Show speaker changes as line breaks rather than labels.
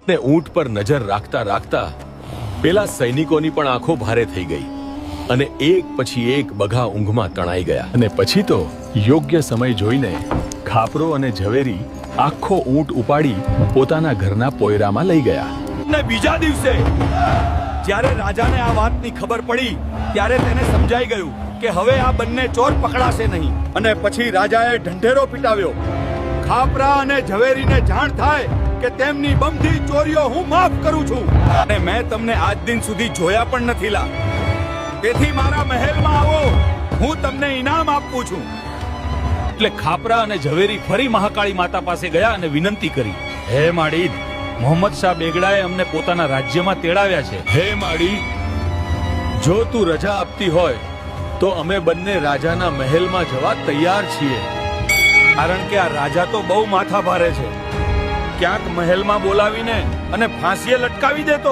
ને ઊંટ પર નજર રાખતા રાખતા પેલા સૈનિકોની પણ આંખો ભારે થઈ ગઈ અને એક પછી એક બઘા ઊંઘમાં તણાઈ ગયા.
અને પછી તો યોગ્ય સમય જોઈને ખાપરો અને ઝવેરી આખો ઊંટ ઉપાડી પોતાના ઘરના પોયરામાં લઈ ગયા.
ને બીજા દિવસે જ્યારે રાજાને આ વાતની ખબર પડી ત્યારે તેને સમજાઈ ગયું કે હવે આ બંને ચોર પકડાશે નહીં. અને પછી રાજાએ ઢંઢેરો પીટાવ્યો. ખાપરા અને ઝવેરીને જાણ થાય કે તેમની બમથી ચોરીઓ હું માફ કરું છું અને મેં તમને આજ દિન સુધી જોયા પણ નથી લા. તેથી મારા મહેલમાં આવો, હું તમને ઇનામ આપું છું.
એટલે ખાપરા અને ઝવેરી ફરી મહાકાળી માતા પાસે ગયા અને વિનંતી કરી, હે માડી, મોહમ્મદ શાહ બેગડાએ અમને પોતાના રાજ્યમાં તેડાવ્યા છે.
હે માડી, જો તું રજા આપતી હોય તો અમે બંને રાજાના મહેલમાં જવા તૈયાર છીએ.
કારણ કે આ રાજા તો બહુ માથા ભારે છે. ક્યાંક મહેલમાં બોલાવીને અને ફાંસીએ લટકાવી દેતો.